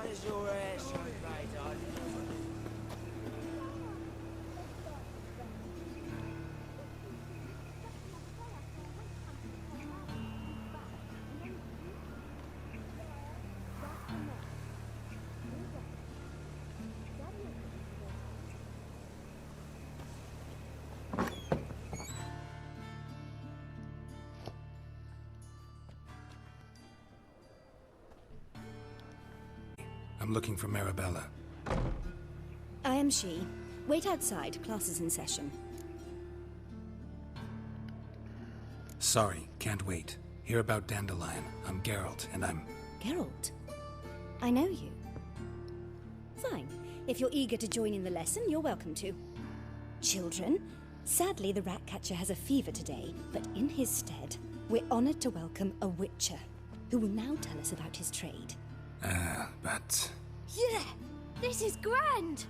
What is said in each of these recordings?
does your hair so bright on? I'm looking for Marabella. I am she. Wait outside. Class is in session. Sorry, can't wait. Hear about Dandelion. I'm Geralt, and I'm... Geralt? I know you. Fine. If you're eager to join in the lesson, you're welcome to. Children, sadly the Ratcatcher has a fever today, but in his stead, we're honored to welcome a Witcher, who will now tell us about his trade. But... Yeah! This is grand!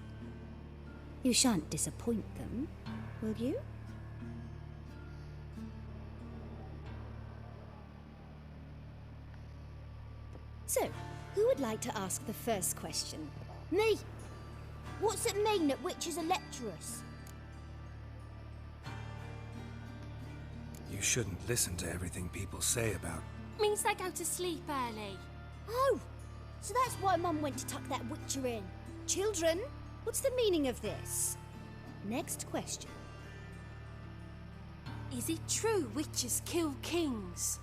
You shan't disappoint them, will you? So, who would like to ask the first question? Me! What's it mean that witches are lecturers? You shouldn't listen to everything people say about... Means they go to sleep early. Oh! So that's why Mum went to tuck that witcher in. Children, what's the meaning of this? Next question. Is it true witches kill kings?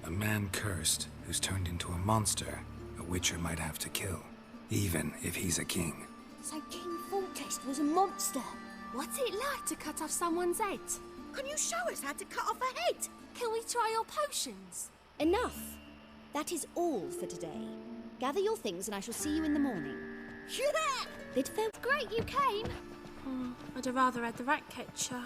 A man cursed who's turned into a monster a Witcher might have to kill, even if he's a king. So King Foltest was a monster. What's it like to cut off someone's head? Can you show us how to cut off a head? Can we try your potions? Enough! That is all for today. Gather your things and I shall see you in the morning. Yeah! Bid farewell. Great you came! I'd have rather had the Ratcatcher.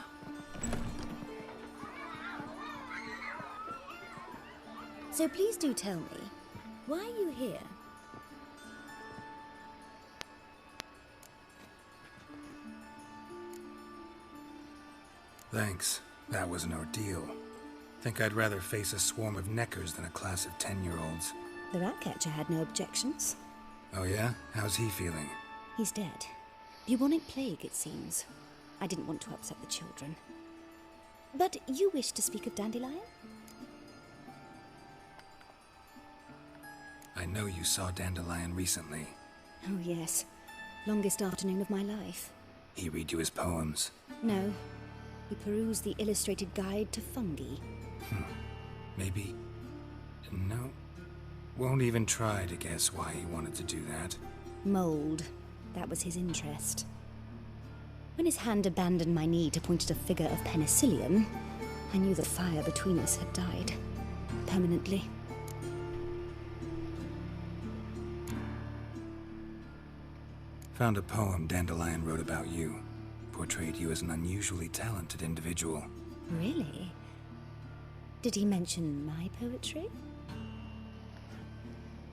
So please do tell me, why are you here? Thanks. That was an ordeal. Think I'd rather face a swarm of neckers than a class of 10-year-olds. The Ratcatcher had no objections. Oh yeah? How's he feeling? He's dead. Bubonic plague, it seems. I didn't want to upset the children. But you wish to speak of Dandelion? I know you saw Dandelion recently. Oh yes. Longest afternoon of my life. He read you his poems? No. He perused the illustrated guide to fungi. Maybe... No. Won't even try to guess why he wanted to do that. Mold. That was his interest. When his hand abandoned my knee to point at a figure of penicillium, I knew the fire between us had died. Permanently. Found a poem Dandelion wrote about you. Portrayed you as an unusually talented individual. Really? Did he mention my poetry?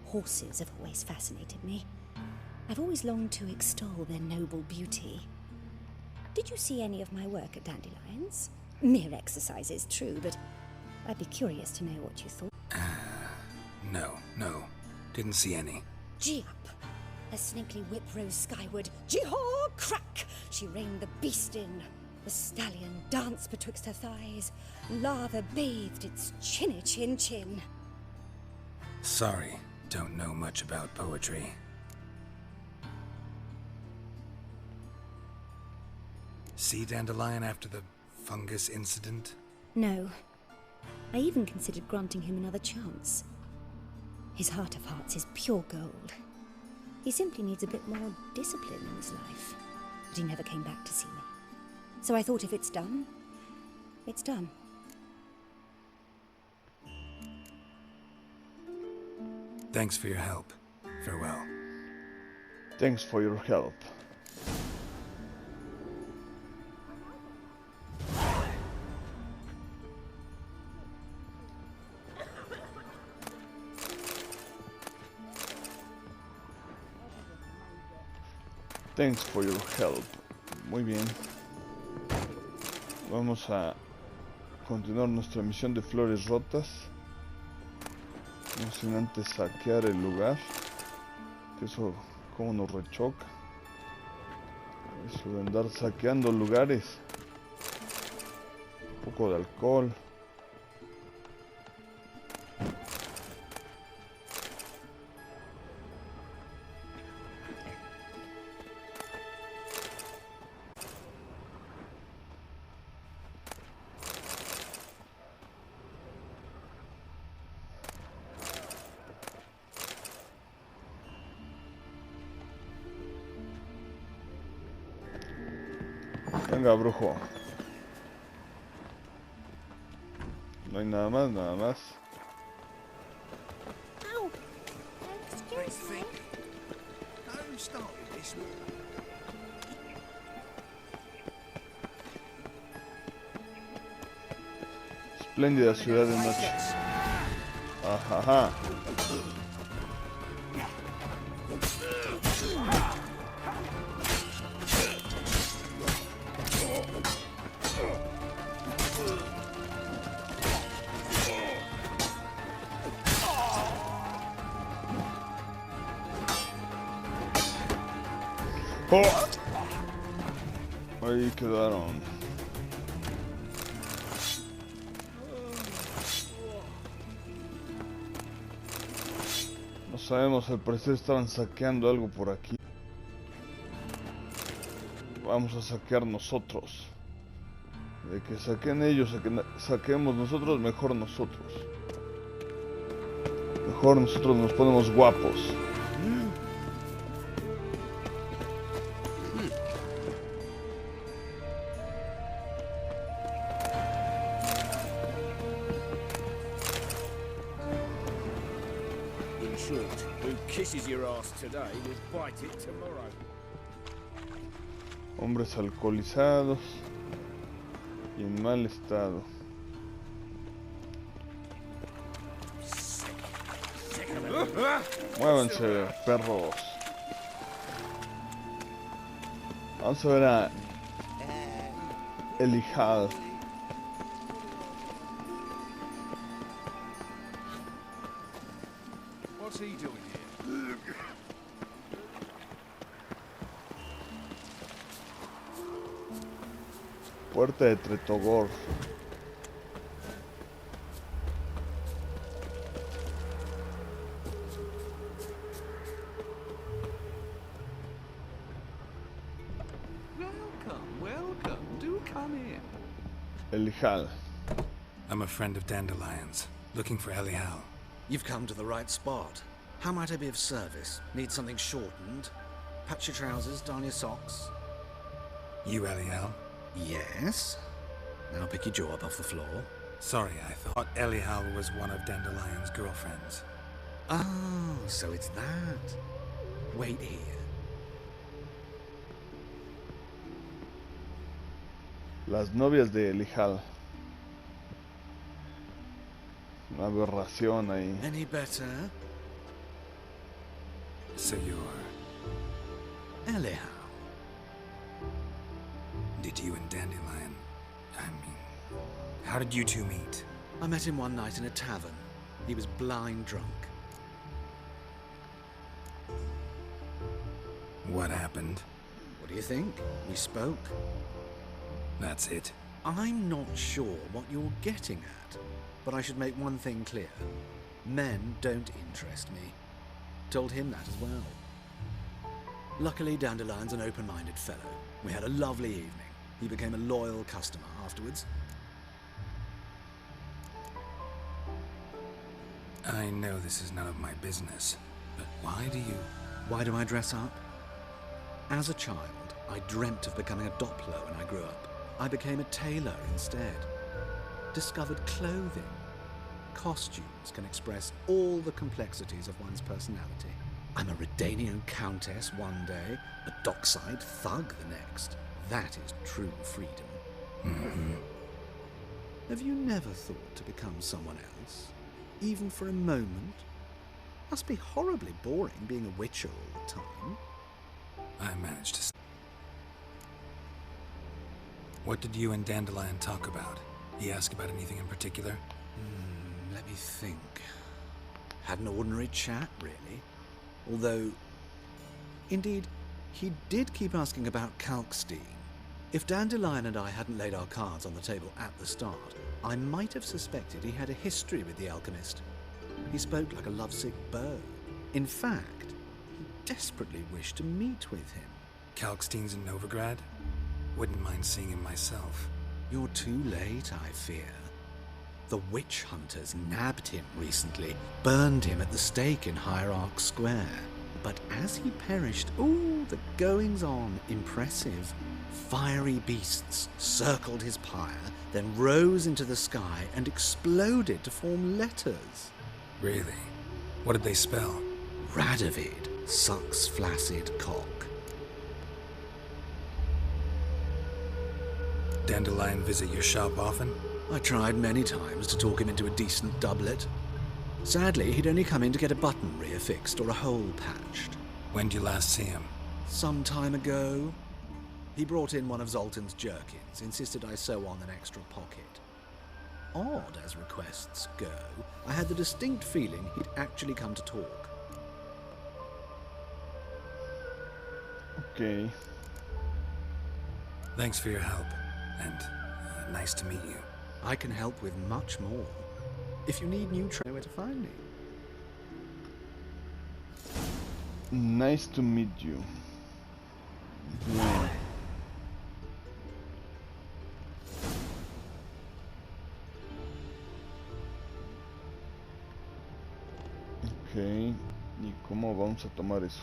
Horses have always fascinated me. I've always longed to extol their noble beauty. Did you see any of my work at Dandelion's? Mere exercises, true, but I'd be curious to know what you thought. No. Didn't see any. Gee up! A snaky whip rose skyward. Jee-haw! Crack! She reined the beast in. The stallion danced betwixt her thighs. Lava bathed its chinny chin. Sorry, don't know much about poetry. See Dandelion after the fungus incident? No. I even considered granting him another chance. His heart of hearts is pure gold. He simply needs a bit more discipline in his life. But he never came back to see me. So I thought if it's done, it's done. Thanks for your help. Farewell. Thanks for your help. Thanks for your help. Muy bien. Vamos a continuar nuestra misión de flores rotas. No sin antes saquear el lugar. Que eso como nos rechoca. Eso de andar saqueando lugares. Un poco de alcohol. Venga, brujo. No hay nada más, nada más. Ow! Excuse me. Who started this? Espléndida ciudad de noche. Ajá. ¡Oh! Ahí quedaron. No sabemos, al parecer estaban saqueando algo por aquí. Vamos a saquear nosotros. De que saquen ellos, a que saquemos nosotros, mejor nosotros. Mejor nosotros nos ponemos guapos. In short, who kisses your ass today will bite it tomorrow. Hombres alcoholizados y en mal estado. Muévanse, perros. Vamos a ver a Elijah. What's he doing here? Puerta de Tretogor. Welcome. Do come in. Elijah. I'm a friend of Dandelion's, looking for Elial. You've come to the right spot. How might I be of service? Need something shortened? Patch your trousers, darn your socks. You Elial? Yes? Now pick your jaw up off the floor. Sorry, I thought Elial was one of Dandelion's girlfriends. Oh, so it's that. Wait here. Las novias de Elijah. Una aberración ahí. Any better? So you're... Elihow? Did you and Dandelion... I mean... How did you two meet? I met him one night in a tavern. He was blind drunk. What happened? What do you think? We spoke. That's it. I'm not sure what you're getting at, but I should make one thing clear. Men don't interest me. Told him that as well. Luckily, Dandelion's an open-minded fellow. We had a lovely evening. He became a loyal customer afterwards. I know this is none of my business, but why do you... Why do I dress up? As a child, I dreamt of becoming a Doppler when I grew up. I became a tailor instead. Discovered clothing. Costumes can express all the complexities of one's personality. I'm a Redanian countess one day, a dockside thug the next. That is true freedom. Mm-hmm. Have you never thought to become someone else? Even for a moment? Must be horribly boring being a witcher all the time. I managed to... What did you and Dandelion talk about? He asked about anything in particular? Let me think. Had an ordinary chat, really. Although, indeed, he did keep asking about Kalkstein. If Dandelion and I hadn't laid our cards on the table at the start, I might have suspected he had a history with the alchemist. He spoke like a lovesick beau. In fact, he desperately wished to meet with him. Kalkstein's in Novigrad? Wouldn't mind seeing him myself. You're too late, I fear. The witch hunters nabbed him recently, burned him at the stake in Hierarch Square. But as he perished, the goings-on, impressive. Fiery beasts circled his pyre, then rose into the sky and exploded to form letters. Really? What did they spell? Radovid sucks flaccid cock. Dandelion visit your shop often? I tried many times to talk him into a decent doublet. Sadly, he'd only come in to get a button reaffixed or a hole patched. When did you last see him? Some time ago. He brought in one of Zoltan's jerkins, insisted I sew on an extra pocket. Odd as requests go, I had the distinct feeling he'd actually come to talk. Okay. Thanks for your help, and nice to meet you. I can help with much more. If you need new training, where to find me. Nice to meet you. Bien. Ok, ¿y cómo vamos a tomar eso?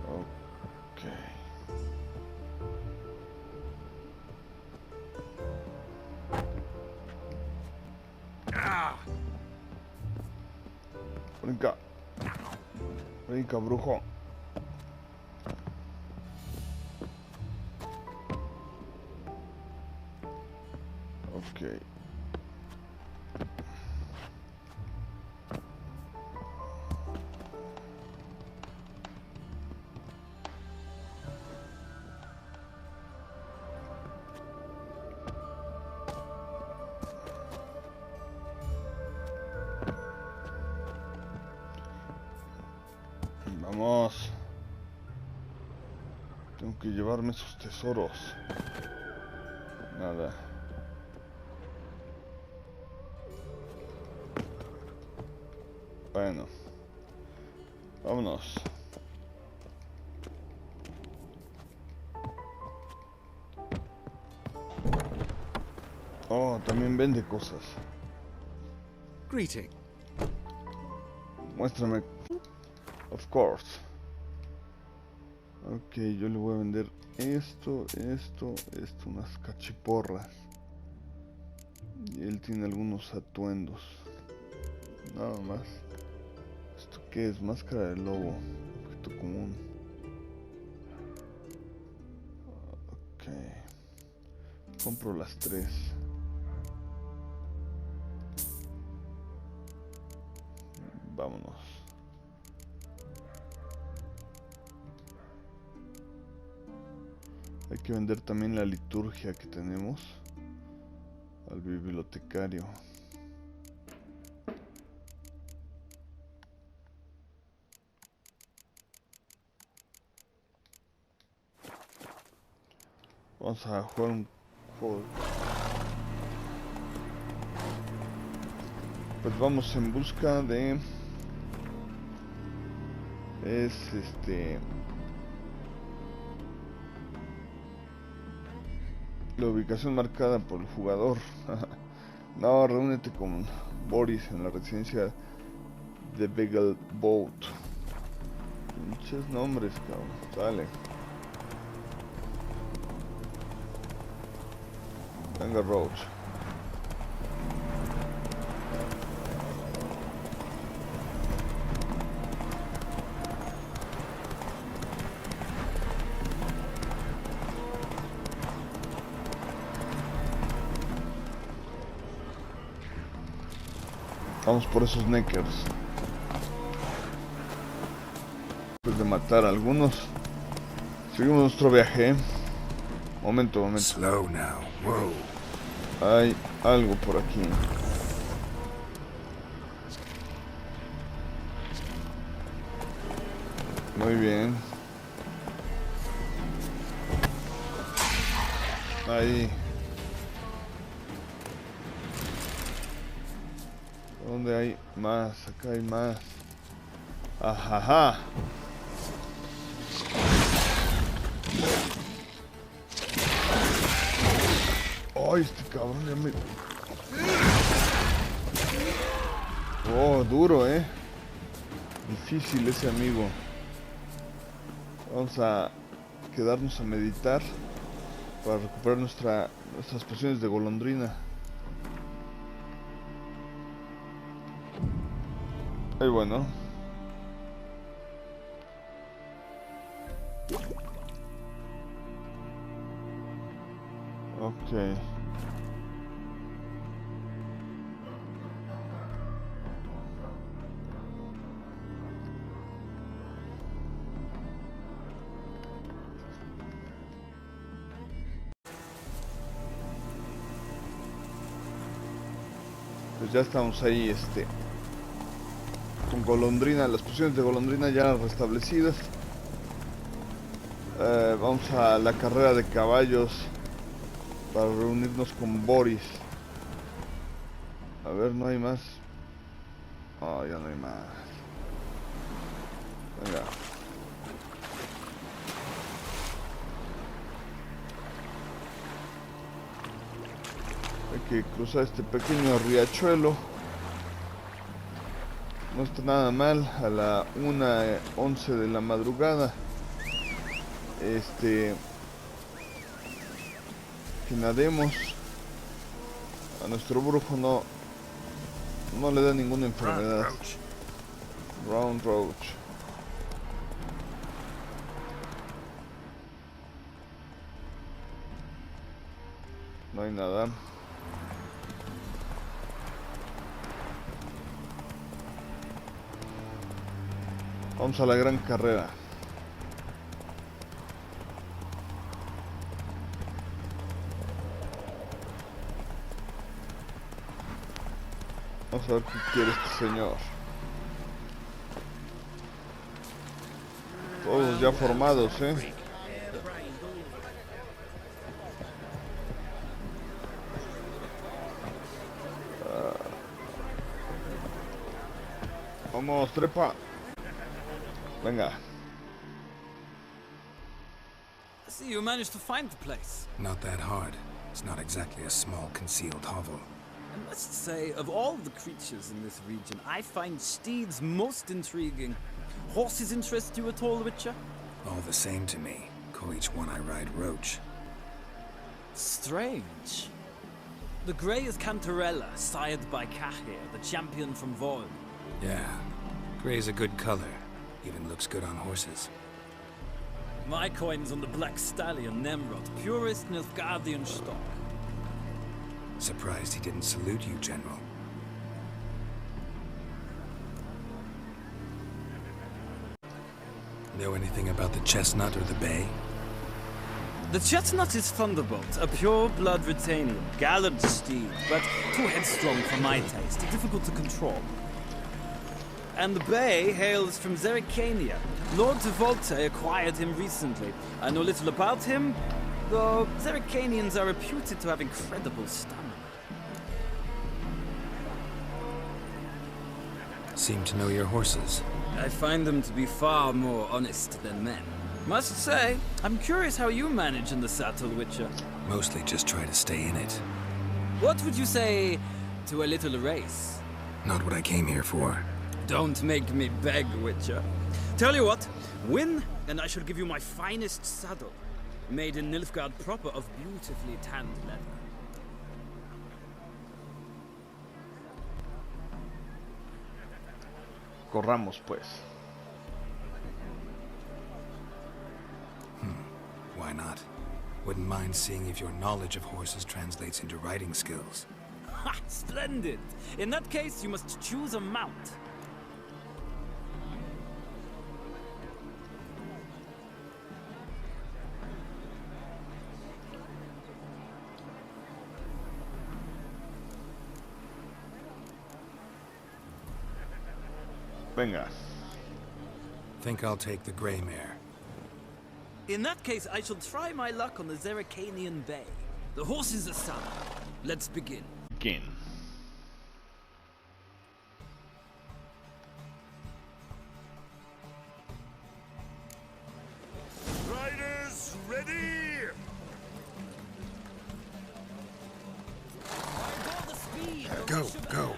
Ok. Brinca. Brinca, brujo. Ok. Vamos. Tengo que llevarme esos tesoros. Nada. Bueno. Vámonos. Oh, también vende cosas. Greeting. Muéstrame. Of course. Ok, yo le voy a vender esto, unas cachiporras. Y él tiene algunos atuendos. Nada más. ¿Esto qué es? Máscara de lobo. Un poquito común. Ok. Compro las 3. Vámonos. Hay que vender también la liturgia que tenemos al bibliotecario. Vamos a jugar un juego. Pues vamos en busca de... la ubicación marcada por el jugador. No, reúnete con Boris en la residencia de Bagel Boat. Muchos nombres, cabrón. Sale. Venga, Roach. Vamos por esos neckers. Después de matar a algunos, Seguimos nuestro viaje. Momento. Slow now. Whoa. Hay algo por aquí. Muy bien. Ahí. ¿Dónde hay más? Acá hay más. Ajaja. Ay, este cabrón ya me... Oh, duro, difícil ese amigo. Vamos a quedarnos a meditar para recuperar nuestras pociones de golondrina. Y bueno. Ok. Pues ya estamos ahí, con golondrina, las pociones de golondrina ya restablecidas. Vamos a la carrera de caballos para reunirnos con Boris. A ver, no hay más. Oh, ya no hay más. Venga. Hay que cruzar este pequeño riachuelo. No está nada mal. A la 1:11 de la madrugada. Que nademos. A nuestro brujo no le da ninguna enfermedad. Round Roach. No hay nada. Vamos a la gran carrera. Vamos a ver qué quiere este señor. Todos ya formados, Vamos, trepa. Venga. I see you managed to find the place. Not that hard. It's not exactly a small concealed hovel. I must say, of all the creatures in this region, I find steeds most intriguing. Horses interest you at all, Witcher? All the same to me. Call each one I ride Roach. Strange. The grey is Cantarella, sired by Cahir, the champion from Vorn. Yeah. Gray's a good color. Even looks good on horses. My coin's on the black stallion, Nemrod, purest Nilfgaardian stock. Surprised he didn't salute you, General. Know anything about the chestnut or the bay? The chestnut is Thunderbolt, a pure-blood Retanian, gallant steed, but too headstrong for my taste, difficult to control. And the bay hails from Zerrikania. Lord de Volte acquired him recently. I know little about him, though Zerrikanians are reputed to have incredible stamina. Seem to know your horses. I find them to be far more honest than men. Must say, I'm curious how you manage in the saddle, Witcher. Mostly just try to stay in it. What would you say to a little race? Not what I came here for. Don't make me beg, Witcher. Tell you what, win, and I shall give you my finest saddle. Made in Nilfgaard proper of beautifully tanned leather. Corramos, pues. Why not? Wouldn't mind seeing if your knowledge of horses translates into riding skills. Ha! Splendid! In that case, you must choose a mount. Venga. Think I'll take the gray mare. In that case, I shall try my luck on the Zeracanian Bay. The horses are saddled. Let's begin. ¿Quién? Riders, ready! Go, go.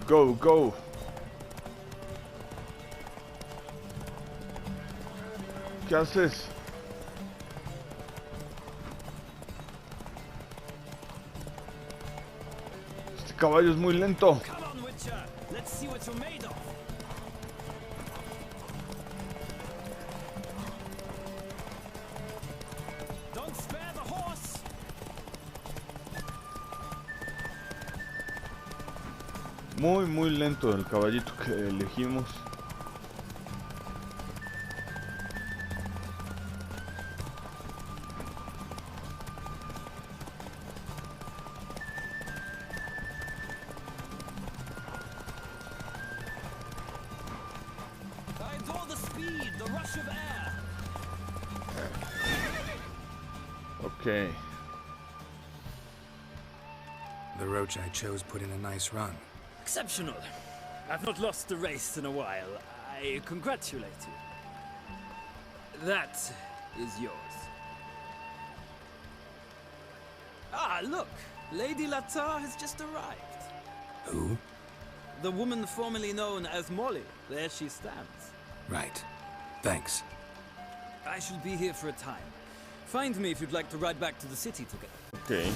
Go, go. ¿Qué haces? Este caballo es muy lento. Come on, Witcher. Let's see what you're made of. Don't spare the horse. Muy lento el caballito que elegimos. I adore the speed, the rush of air. Ok. The roach I chose put in a nice run. Exceptional. I've not lost a race in a while. I congratulate you. That is yours. Ah, look! Lady Latar has just arrived. Who? The woman formerly known as Molly. There she stands. Right. Thanks. I shall be here for a time. Find me if you'd like to ride back to the city together. Ok.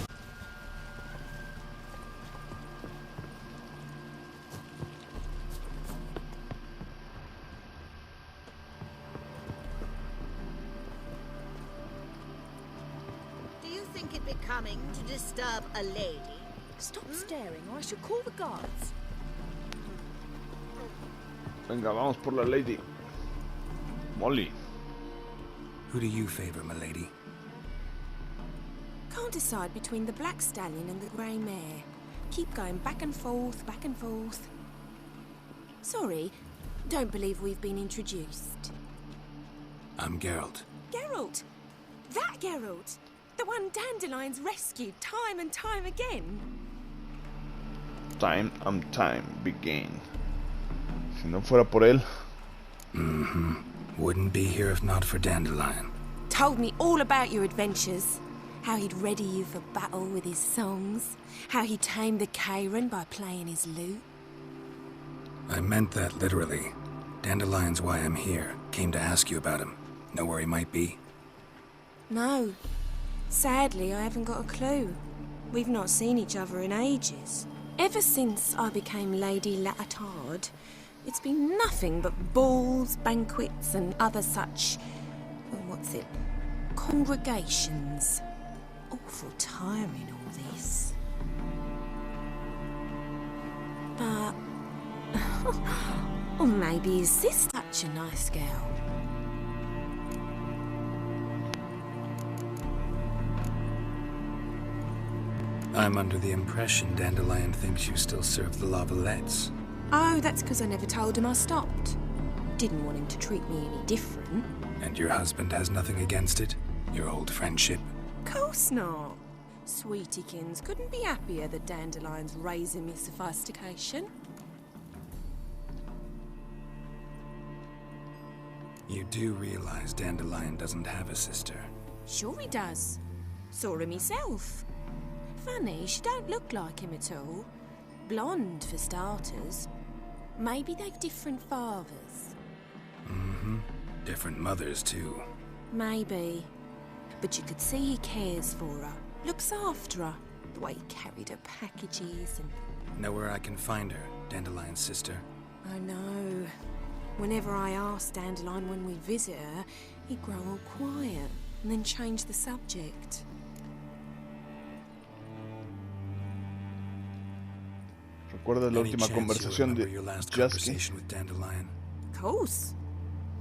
Do you think it becoming to disturb a lady? Stop staring or I shall call the guards. Venga, vamos por la lady. Molly. Who do you favor, milady? Can't decide between the black stallion and the grey mare. Keep going back and forth, back and forth. Sorry, don't believe we've been introduced. I'm Geralt. Geralt! That Geralt! The one Dandelion's rescued time and time again. Time and time begin. Si no fuera por él. Wouldn't be here if not for Dandelion. Told me all about your adventures. How he'd ready you for battle with his songs. How he tamed the Karen by playing his lute. I meant that literally. Dandelion's why I'm here. Came to ask you about him. Know where he might be? No. Sadly, I haven't got a clue. We've not seen each other in ages. Ever since I became Lady Latard, it's been nothing but balls, banquets, and other such... congregations. Awful tiring, all this. But... or maybe is this such a nice girl? I'm under the impression Dandelion thinks you still serve the Lavalettes. Oh, that's because I never told him I stopped. Didn't want him to treat me any different. And your husband has nothing against it? Your old friendship? Course not. Sweetiekins couldn't be happier that Dandelion's raising me sophistication. You do realize Dandelion doesn't have a sister? Sure he does. Saw her myself. Funny, she don't look like him at all. Blonde, for starters. Maybe they've different fathers. Different mothers, too. Maybe. But you could see he cares for her. Looks after her. The way he carried her packages and... Know where I can find her, Dandelion's sister? I know. Whenever I ask Dandelion when we visit her, he'd grow all quiet and then change the subject. ¿Recuerdas la Any última chance you conversación remember de your last Jasky? conversation with Dandelion? Of course.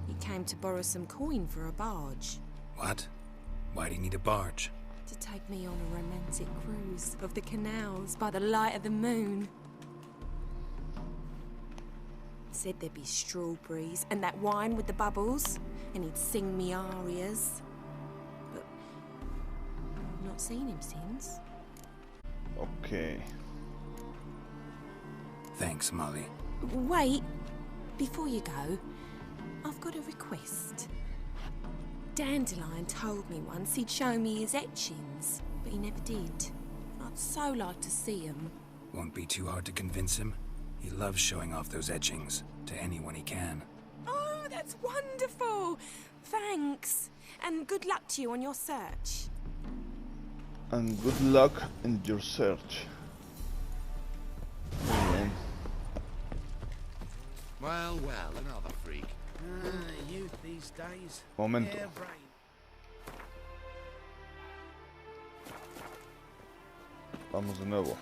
He came to borrow some coin for a barge. What? Why do you need a barge? to take me on a romantic cruise of the canals by the light of the moon. Said there'd be strawberries and that wine with the bubbles, and he'd sing me arias. But I've not seen him since. Okay. Thanks, Molly. Wait, before you go, I've got a request. Dandelion told me once he'd show me his etchings, but he never did. I'd so like to see them. Won't be too hard to convince him. He loves showing off those etchings to anyone he can. Oh, that's wonderful! Thanks. And good luck to you on your search. And good luck in your search. Muy bien. Well, another freak. Youth these days. Momento. Vamos de nuevo.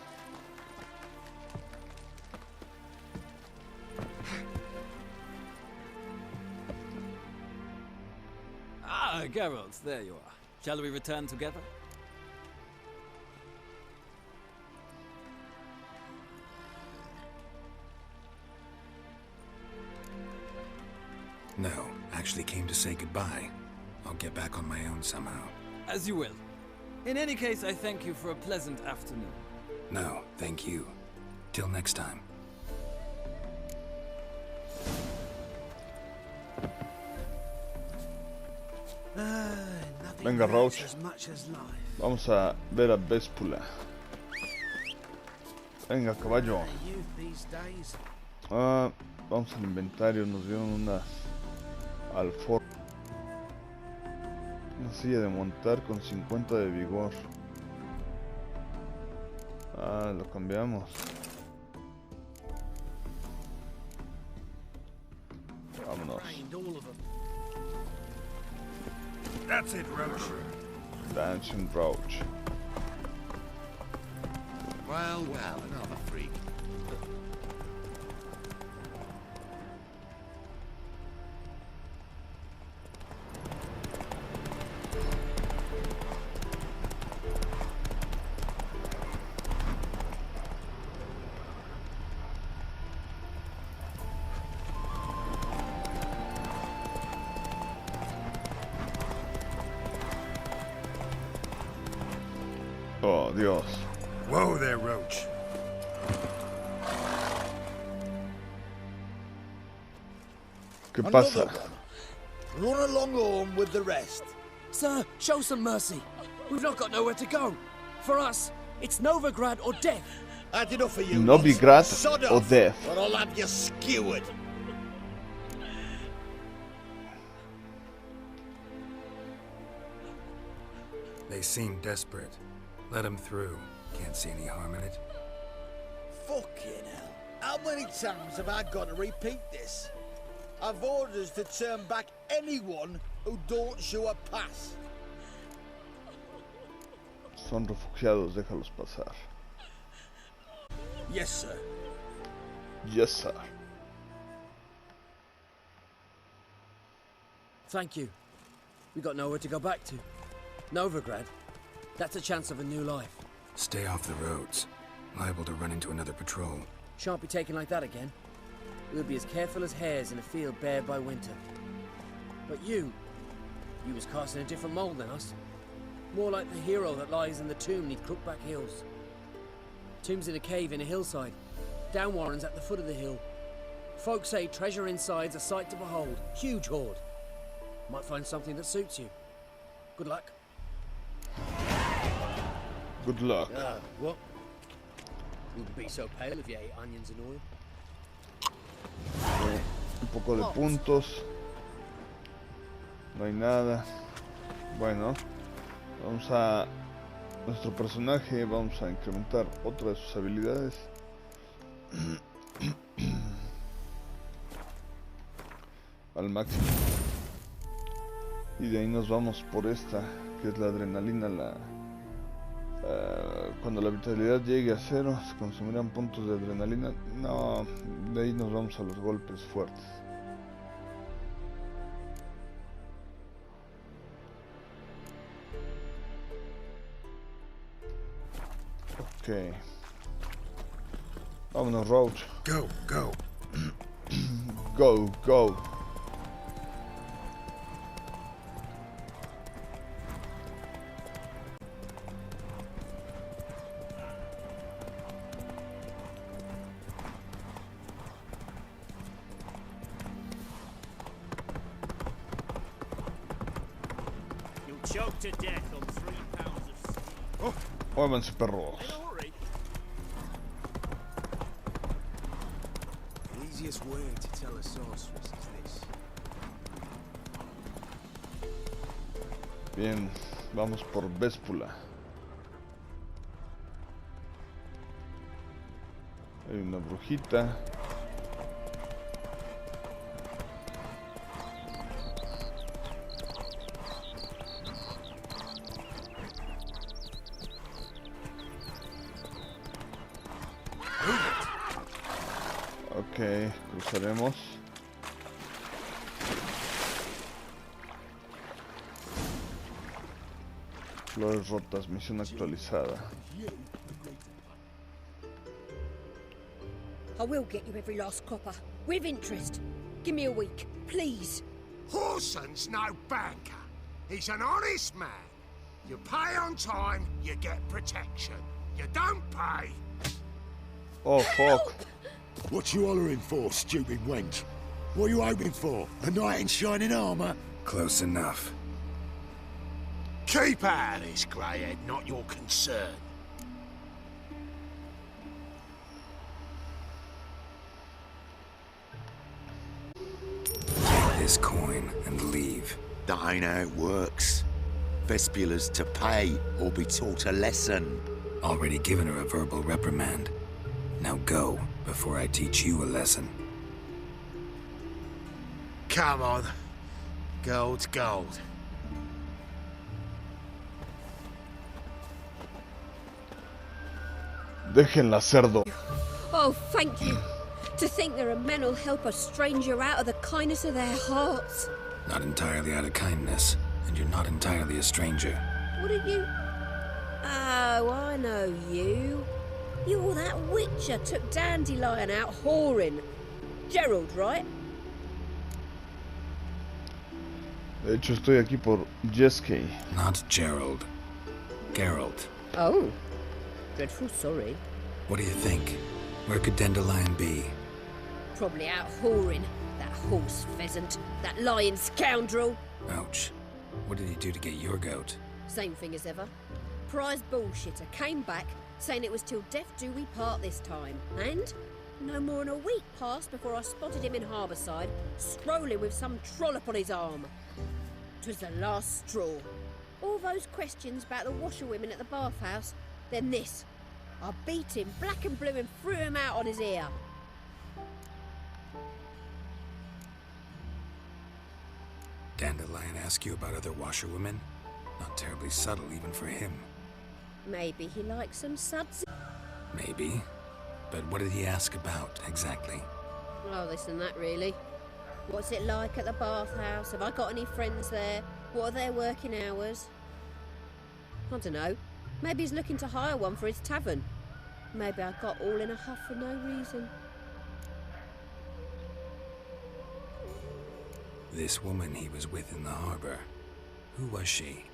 Ah, Geralt, there you are. Shall we return together? No, actually came to say goodbye. I'll get back on my own somehow. As you will. In any case, I thank you for a pleasant afternoon. No, thank you. Till next time. Venga, Roach. Vamos a ver a Véspula. Venga, caballo. Vamos al inventario. Nos dieron unas alforjas. Una silla de montar con 50 de vigor. Lo cambiamos. Vámonos. That's it, Roach. Dancing Roach. Well, another freak. Oh, Dios. Whoa there, Roach. ¿Qué pasa? Run along home with the rest. Sir, show some mercy. We've not got nowhere to go. For us, it's Novigrad or death. Had enough of you. Novigrad Sod or off, death. or I'll have you skewered. They seem desperate. Let them through. Can't see any harm in it. Fucking hell. How many times have I got to repeat this? I've orders to turn back anyone who don't show a pass. Son refugiados, déjalos pasar. Yes, sir. Yes, sir. Thank you. We got nowhere to go back to. Novigrad. That's a chance of a new life. Stay off the roads. Liable to run into another patrol. Shan't be taken like that again. We'll be as careful as hares in a field bared by winter. But you was cast in a different mould than us. More like the hero that lies in the tomb neath Crookback Hills. Tomb's in a cave in a hillside. Down Warren's at the foot of the hill. Folk say treasure inside's a sight to behold. Huge hoard. Might find something that suits you. Good luck. Good luck. What? Wouldn't be so pale if you ate onions and oil. Un poco de puntos. No hay nada. Bueno, vamos a nuestro personaje. Vamos a incrementar otra de sus habilidades. Al máximo. Y de ahí nos vamos por esta, que es la adrenalina. Cuando la vitalidad llegue a 0, se consumirán puntos de adrenalina. No, de ahí nos vamos a los golpes fuertes. Ok. Vámonos, Roach. Go, go. Go, go. You'll choke to death on 3 pounds of steel. Muévanse, perros. The easiest way to tell a sorceress is this. Bien, vamos por Véspula. Hay una brujita. Ok, cruzaremos. Flores rotas, misión actualizada. I will get you every last copper, with interest. Give me a week, please. Horson's no banker. He's an honest man. You pay on time, you get protection. You don't pay. Oh, fuck. What you hollering for, stupid wench? What are you hoping for? A knight in shining armour? Close enough. Keep out of this, greyhead, not your concern. Take this coin and leave. That ain't how it works. Vespula's to pay or be taught a lesson. Already given her a verbal reprimand. Now go, before I teach you a lesson. Come on. Gold's gold. Déjenla, cerdo. Oh, thank you. To think there are men who'll help a stranger out of the kindness of their hearts. Not entirely out of kindness, and you're not entirely a stranger. What are you? Oh, I know you. You're that witcher took Dandelion out whoring. Gerald, right? De hecho, estoy aquí por Jeske. Not Gerald. Geralt. Oh. Dreadful sorry. What do you think? Where could Dandelion be? Probably out whoring. That horse pheasant. That lying scoundrel. Ouch. What did he do to get your goat? Same thing as ever. Prize bullshitter came back saying it was till death do we part this time. And no more than a week passed before I spotted him in Harbourside, strolling with some trollop on his arm. 'Twas the last straw. All those questions about the washerwomen at the bathhouse, then this. I beat him black and blue and threw him out on his ear. Dandelion ask you about other washerwomen? Not terribly subtle even for him. Maybe he likes some suds. Maybe. But what did he ask about, exactly? Oh, this and that, really. What's it like at the bathhouse? Have I got any friends there? What are their working hours? I don't know. Maybe he's looking to hire one for his tavern. Maybe I got all in a huff for no reason. This woman he was with in the harbor. Who was she?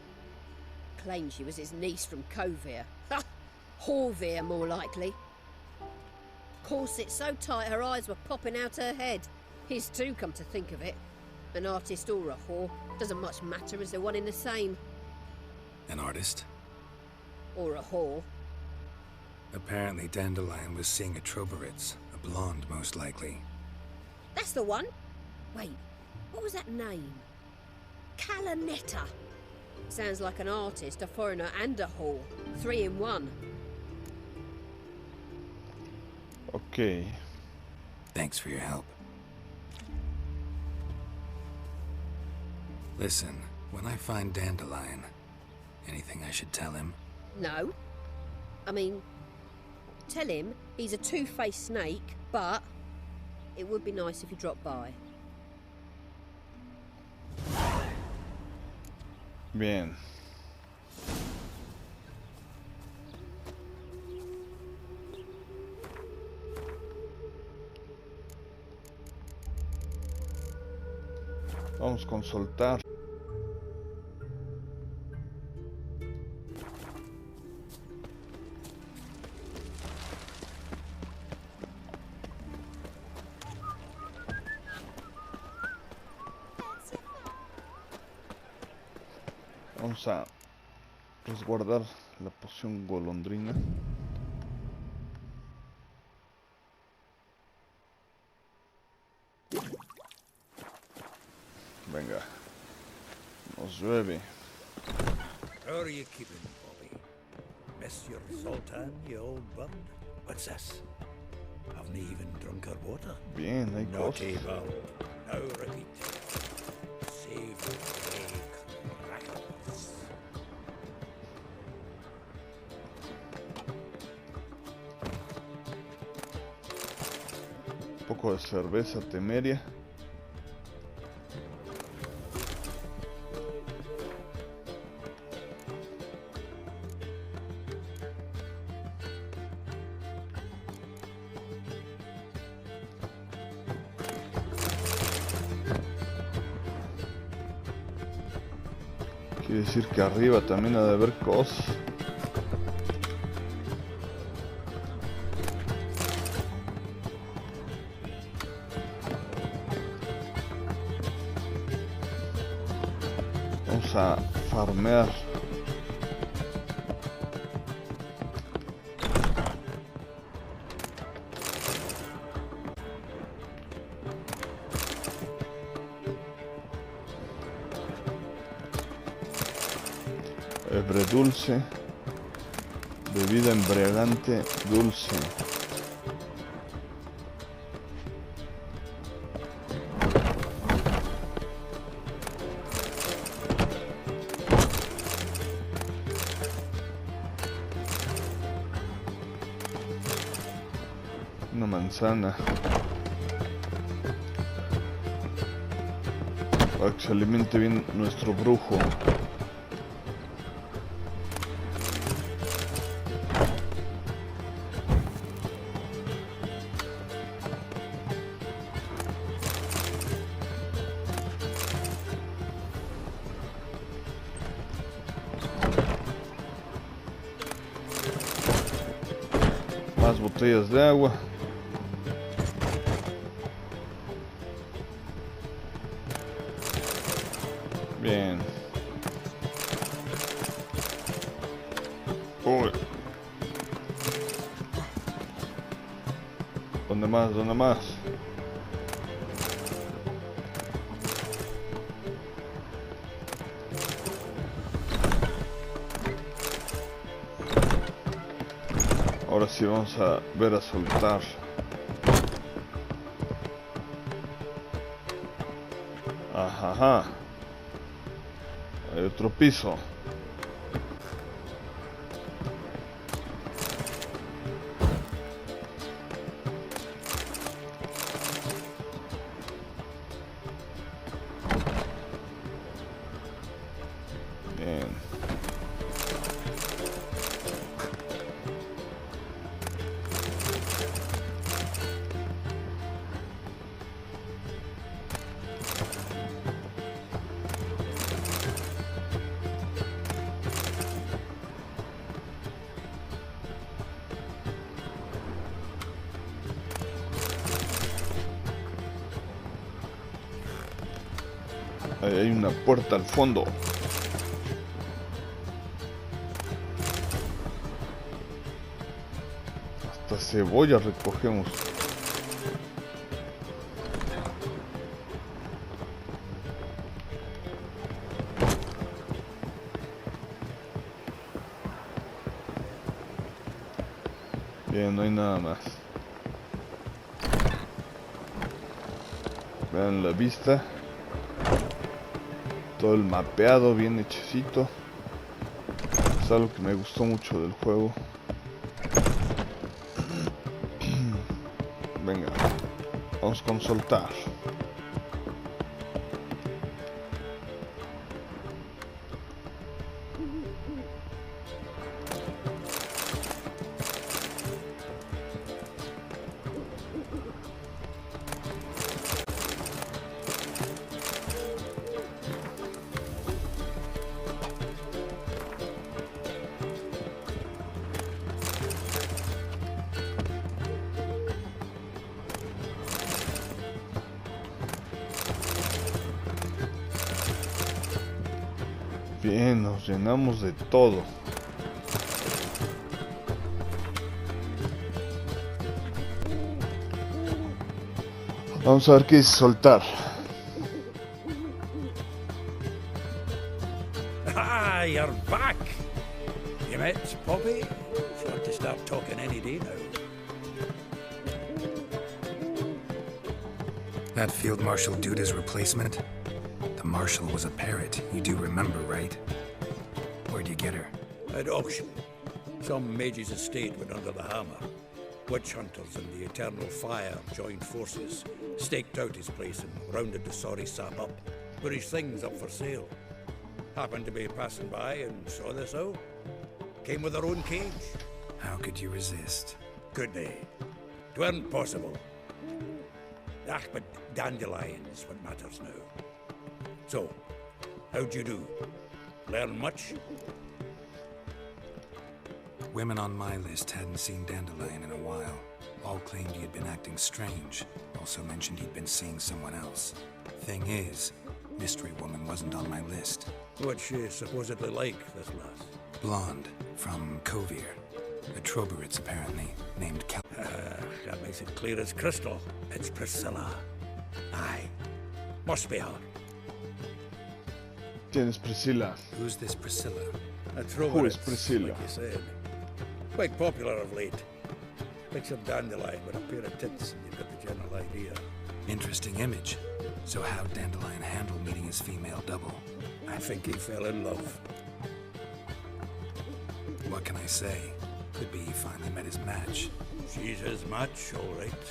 Claimed she was his niece from Kovir. Ha! Horvir, more likely. Corset so tight her eyes were popping out her head. His too, come to think of it. An artist or a whore. Doesn't much matter as they're one in the same. An artist? Or a whore. Apparently Dandelion was seeing a Troveritz, a blonde most likely. That's the one. Wait, what was that name? Calanetta. Sounds like an artist, a foreigner and a whore. 3 in 1. Okay. Thanks for your help. Listen, when I find Dandelion, anything I should tell him? No. I mean, tell him he's a two-faced snake, but it would be nice if he dropped by. Bien. Vamos con soltar. Vamos a resguardar la poción golondrina. Venga, nos llueve. How are you keeping, Bobby? Miss your Sultan, you old bund? What's this? Haven't even drunk her water? Bien, hay Naughty cosas. bald. Now repeat. Save the crackers. Un poco de cerveza temeria. Quiere decir que arriba también ha de haber cosas. Vamos a farmear. Dulce, bebida embriagante dulce. Una manzana para que se alimente bien nuestro brujo. Más botellas de agua. Bien. Uy. ¿Dónde más? ¿Dónde más? Ahora sí vamos a ver a soltar. Ajá. Hay otro piso. Bien. Ahí hay una puerta al fondo. Hasta cebolla recogemos. Bien, no hay nada más. Vean la vista. Todo el mapeado bien hechecito. Es algo que me gustó mucho del juego. Venga, vamos con soltar. Bien, nos llenamos de todo. Vamos a ver qué dice soltar. Ah, you're back. You met Poppy? She ought to start talking any day now. That Field Marshal Duda's replacement? The Marshal was a parrot, you do remember, right? Where'd you get her? At auction. Some mage's estate went under the hammer. Witch hunters and the Eternal Fire joined forces, staked out his place and rounded the sorry sap up. Put his things up for sale. Happened to be passing by and saw this out. Came with her own cage. How could you resist? Could they? 'Tweren't possible. Ah, but dandelion's what matters now. So, how'd you do? Learn much? Women on my list hadn't seen Dandelion in a while. All claimed he had been acting strange. Also mentioned he'd been seeing someone else. Thing is, Mystery Woman wasn't on my list. What's she supposedly like, this lass? Blonde, from Kovir. A Troberitz, apparently, named Kel. That makes it clear as crystal. It's Priscilla. Aye. Must be her. ¿Quién es Priscilla? Who's this Priscilla? A Who is Troberitz, Priscilla? like you said. Quite popular of late. Picture Dandelion with a pair of tits and you've got the general idea. Interesting image. So how'd Dandelion handle meeting his female double? I think he fell in love. What can I say? Could be he finally met his match. She's his match, all right.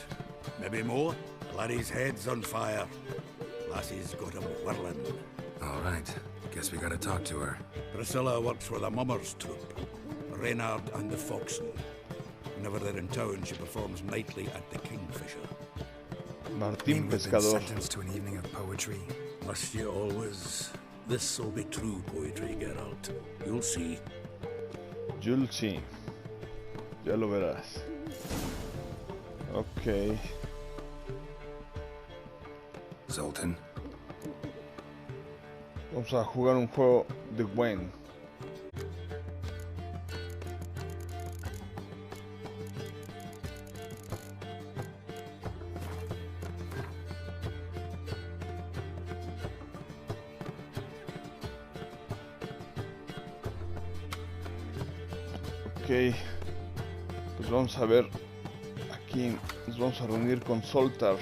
Maybe more. Laddie's head's on fire. Lassie's got him whirling. All right. Guess we gotta talk to her. Priscilla works for the Mummers troupe. Reynard and the Foxen. Whenever they're in town, she performs nightly at the Kingfisher. Martín Been Pescador. sentenced to an evening of poetry. Must you always? This'll be true poetry, Geralt. You'll see. You'll see. Ya lo verás. Ok. Zoltan. Vamos a jugar un juego de Gwen. Ok, pues vamos a ver, aquí nos vamos a reunir con Soltar.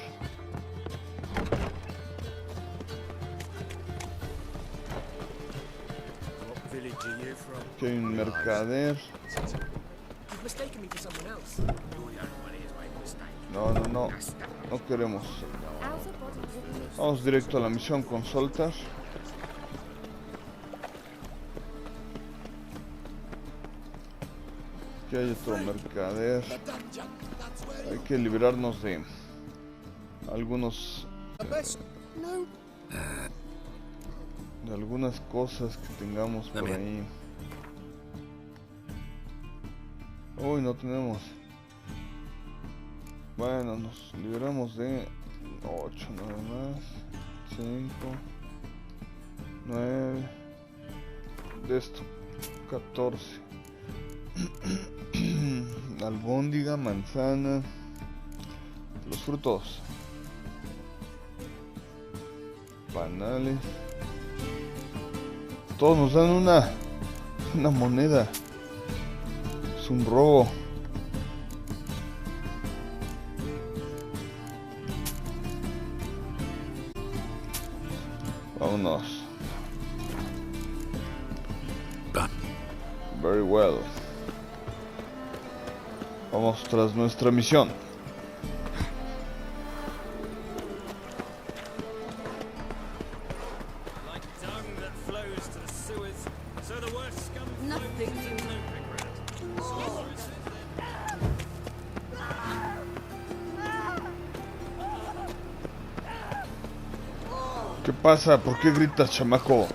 Aquí hay un mercader. No, no, no, no queremos. Vamos directo a la misión con Soltar. Aquí hay otro mercader. Hay que librarnos de algunos de algunas cosas que tengamos por ahí. Uy, no tenemos. Bueno, nos libramos de 8 nada más. 5 9 de esto 14. Albóndiga, manzana, los frutos, panales. Todos nos dan una moneda. Es un robo. Vámonos. Very well. Vamos tras nuestra misión. ¿Qué pasa? ¿Por qué gritas, chamaco?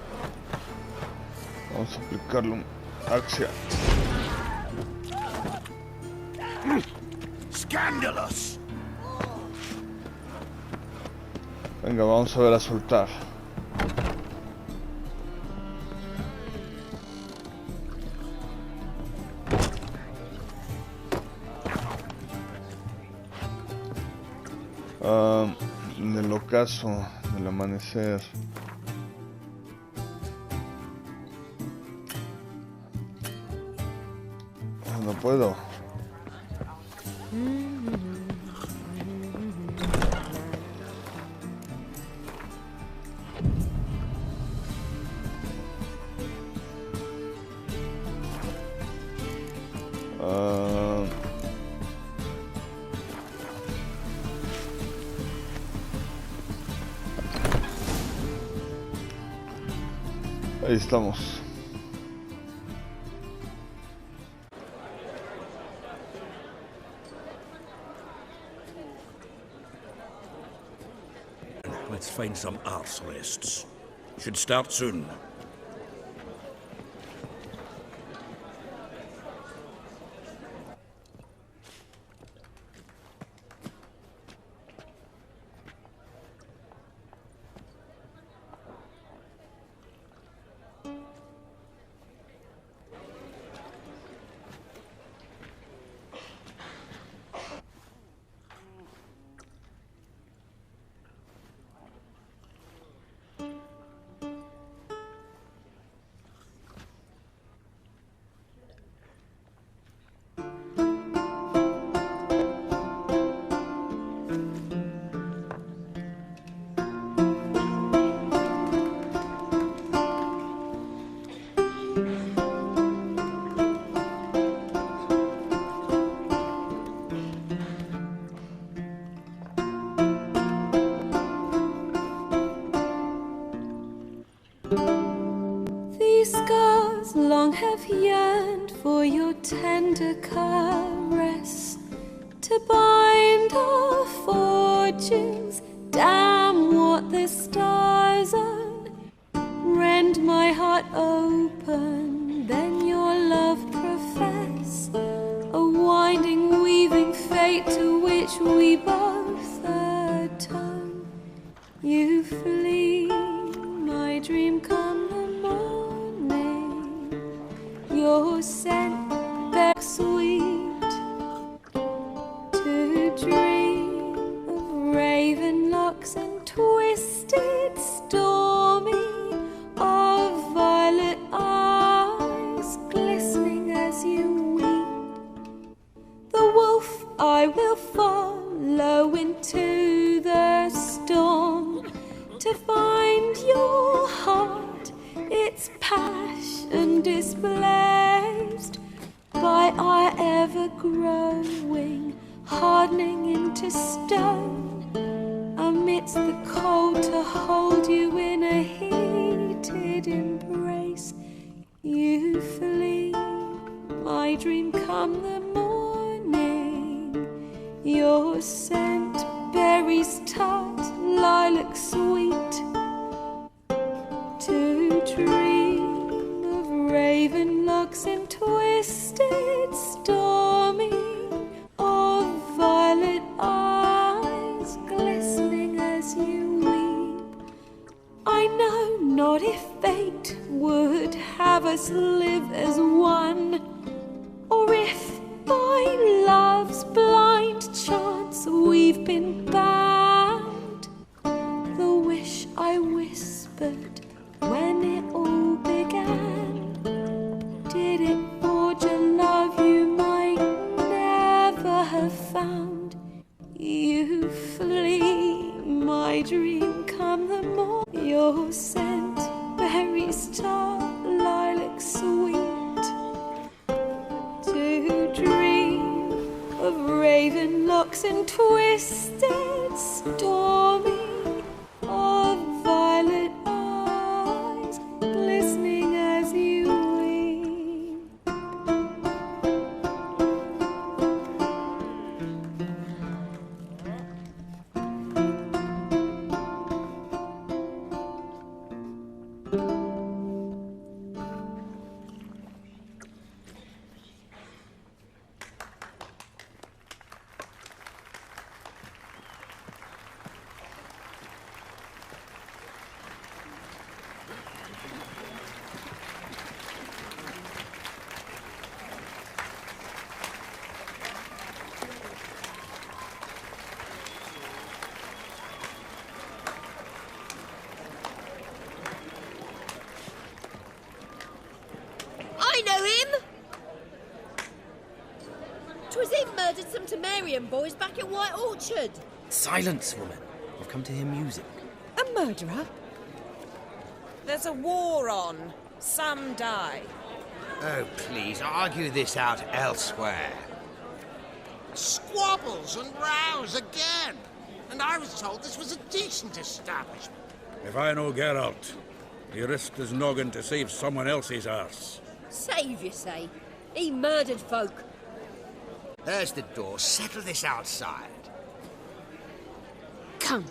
Vamos a aplicarle un axia. Scandalous. Venga, vamos a ver a soltar. en el ocaso del amanecer. No puedo. Ahí estamos. Let's find some arse rests. Should start soon. These scars long have yearned for your tender caress, to bind our fortunes. Damn what the stars own. Rend my heart open, then your love profess, a winding, weaving fate to which we both atone. You flee, my dream come the morning, your scent back sweet, to dream of raven locks and twisted stormy, of violet eyes glistening as you weep. The wolf I will follow into the storm, to find your heart, its passion displaced by our ever-growing, hardening into stone, amidst the cold to hold you in a heated embrace. You flee, my dream come the morning, your scent berries tart, lilac sweet, to dream of raven locks and twisted stormy, of violet eyes glistening as you weep. I know not if fate would have us live as one, or if by love's blind chance we've been bound. The wish I whispered when it all began, did it forge a love you might never have found? You flee, my dream come the morn, your scent berries tart, lilac sweet, to dream of raven locks and twisted stormy, of violet eyes glistening as you weep. some Temerian boys back at White Orchard. Silence, woman. I've come to hear music. A murderer? There's a war on. Some die. Oh, please, argue this out elsewhere. Squabbles and rows again. And I was told this was a decent establishment. If I know Geralt, he risked his noggin to save someone else's arse. Save, you say? He murdered folk. There's the door. Settle this outside. Come.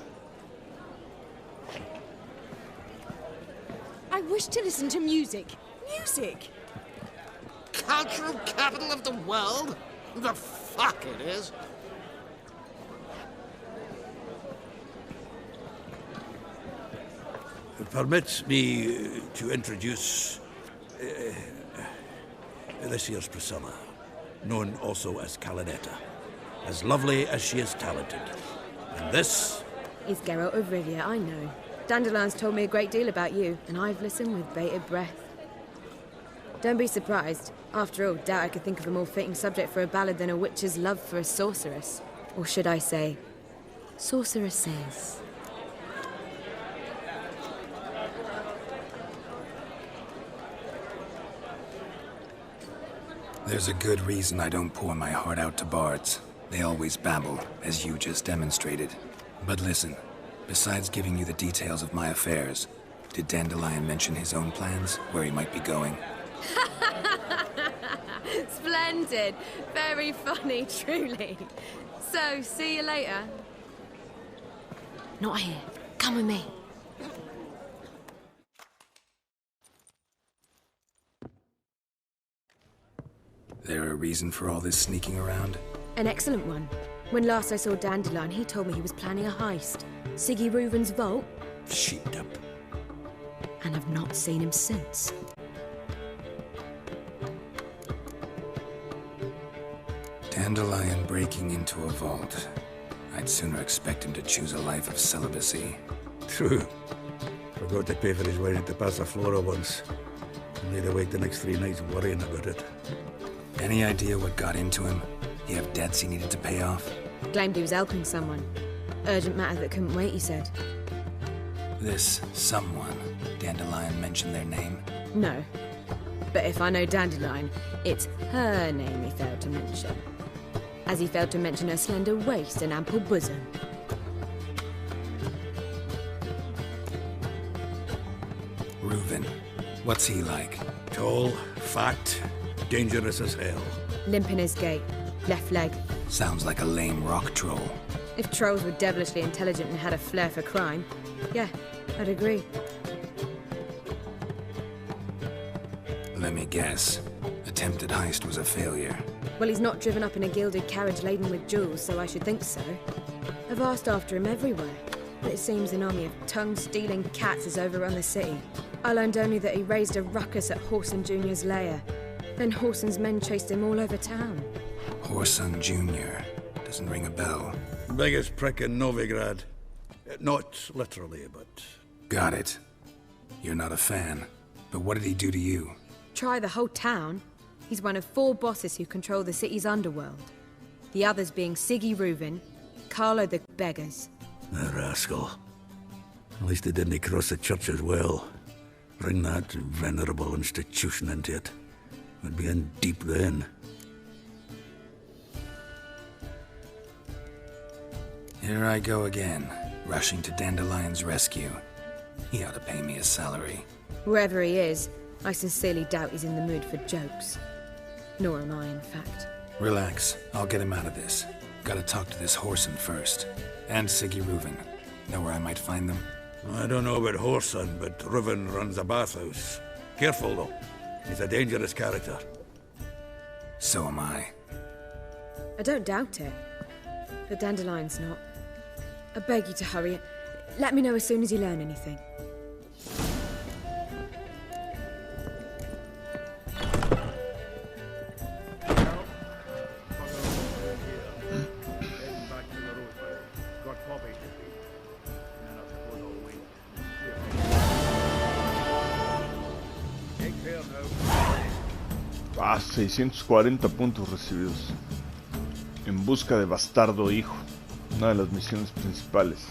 I wish to listen to music. Music? Cultural capital of the world? The fuck it is. Permit me to introduce this here's Priscilla, known also as Calinetta. As lovely as she is talented. And this is Geralt of Rivia, I know. Dandelion's told me a great deal about you, and I've listened with bated breath. Don't be surprised. After all, doubt I could think of a more fitting subject for a ballad than a witch's love for a sorceress. Or should I say, sorceresses. There's a good reason I don't pour my heart out to bards. They always babble, as you just demonstrated. But listen, besides giving you the details of my affairs, did Dandelion mention his own plans, where he might be going? Splendid. Very funny, truly. So, see you later. Not here. Come with me. There a reason for all this sneaking around? An excellent one. When last I saw Dandelion, he told me he was planning a heist. Siggy Reuven's vault. Sheeped up. And I've not seen him since. Dandelion breaking into a vault. I'd sooner expect him to choose a life of celibacy. True. Forgot to pay for his wedding to Passiflora once. And laid awake the next 3 nights worrying about it. Any idea what got into him? He have debts he needed to pay off? Claimed he was helping someone. Urgent matter that couldn't wait, he said. This someone, Dandelion mentioned their name? No. But if I know Dandelion, it's her name he failed to mention. As he failed to mention her slender waist and ample bosom. Reuven. What's he like? Tall, fat, dangerous as hell. Limp in his gait. Left leg. Sounds like a lame rock troll. If trolls were devilishly intelligent and had a flair for crime, yeah, I'd agree. Let me guess. Attempted heist was a failure. Well, he's not driven up in a gilded carriage laden with jewels, so I should think so. I've asked after him everywhere, but it seems an army of tongue-stealing cats has overrun the city. I learned only that he raised a ruckus at Whoreson Jr.'s lair. Then Whoreson's men chased him all over town. Whoreson Jr. Doesn't ring a bell. Biggest prick in Novigrad. Not literally, but... Got it. You're not a fan. But what did he do to you? Try the whole town. He's one of 4 bosses who control the city's underworld. The others being Siggy Reuven, Carlo the Beggars. The rascal. At least they didn't cross the church as well. Bring that venerable institution into it. We'd be in deep then. Here I go again, rushing to Dandelion's rescue. He ought to pay me a salary. Wherever he is, I sincerely doubt he's in the mood for jokes. Nor am I, in fact. Relax. I'll get him out of this. Gotta talk to this Whoreson first. And Siggy Reuven. Know where I might find them? I don't know about Whoreson, but Reuven runs a bathhouse. Careful, though. He's a dangerous character. So am I. I don't doubt it. But Dandelion's not. I beg you to hurry. Let me know as soon as you learn anything. Ah, 640 puntos recibidos. En busca de bastardo hijo. Una de las misiones principales.